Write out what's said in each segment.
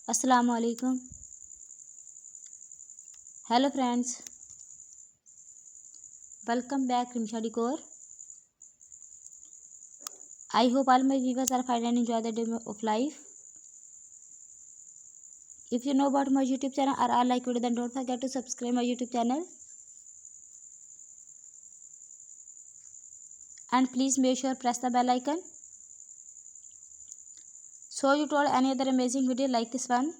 Assalamu alaikum. Hello friends, welcome back Rimsha Decor. I hope all my viewers are fine and enjoy the day of life. If you know about my YouTube channel or are like video, then don't forget to subscribe my YouTube channel. And please make sure press the bell icon. So you told any other amazing video like this one,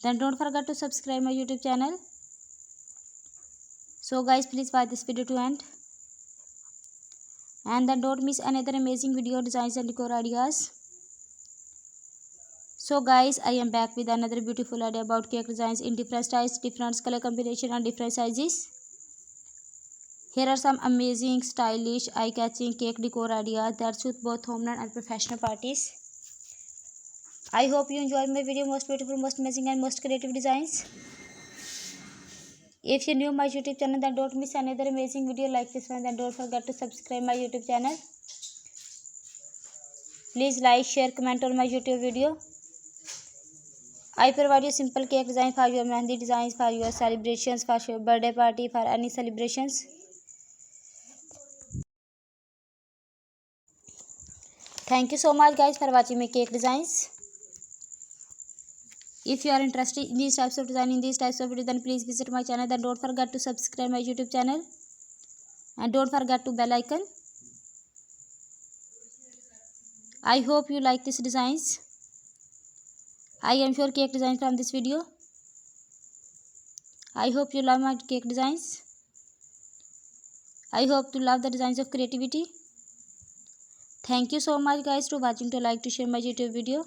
then don't forget to subscribe my YouTube channel. So guys, please watch this video to end. And then don't miss another amazing video designs and decor ideas. So guys, I am back with another beautiful idea about cake designs in different styles, different color combination and different sizes. Here are some amazing, stylish, eye-catching cake decor ideas that suit both home and professional parties. I hope you enjoyed my video. Most beautiful, most amazing and most creative designs. If you new my YouTube channel, then don't miss another amazing video like this one. Then don't forget to subscribe my YouTube channel. Please like, share, comment on my YouTube video. I provide you simple cake design for your mehndi designs, for your celebrations, for your birthday party, for any celebrations. Thank you so much guys for watching my cake designs. If you are interested in these types of design, in these types of videos, then please visit my channel. Then don't forget to subscribe my YouTube channel. And don't forget to bell icon. I hope you like these designs. I am sure cake design from this video. I hope you love my cake designs. I hope you love the designs of creativity. Thank you so much guys to watching, to like, to share my YouTube video.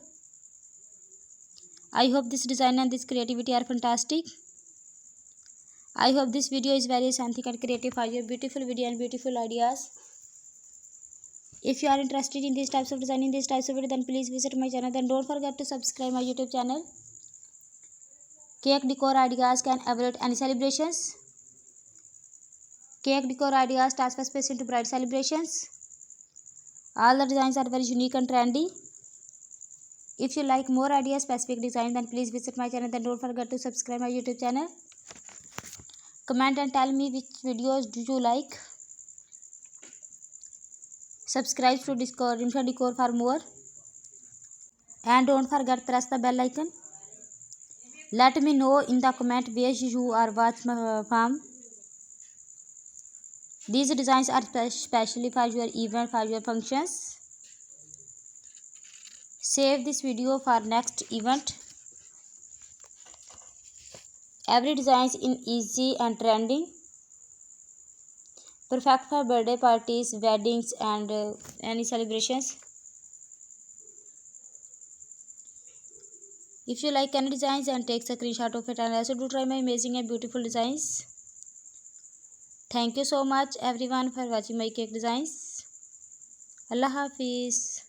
I hope this design and this creativity are fantastic. I hope this video is very authentic and creative for your beautiful video and beautiful ideas. If you are interested in these types of design, in these types of video, then please visit my channel. Then don't forget to subscribe my YouTube channel. Cake decor ideas can avoid any celebrations. Cake decor ideas transfer space into bright celebrations. All the designs are very unique and trendy. If you like more ideas, specific design, then please visit my channel. Then don't forget to subscribe my YouTube channel. Comment and tell me which videos do you like. Subscribe to Rimsha Decor for more. And don't forget press the bell icon. Let me know in the comment where you are watching from. These designs are specially for your event, for your functions. Save this video for next event. Every design is in easy and trending. Perfect for birthday parties, weddings and any celebrations. If you like any designs, then take a screenshot of it and also do try my amazing and beautiful designs. Thank you so much everyone for watching my cake designs. Allah Hafiz.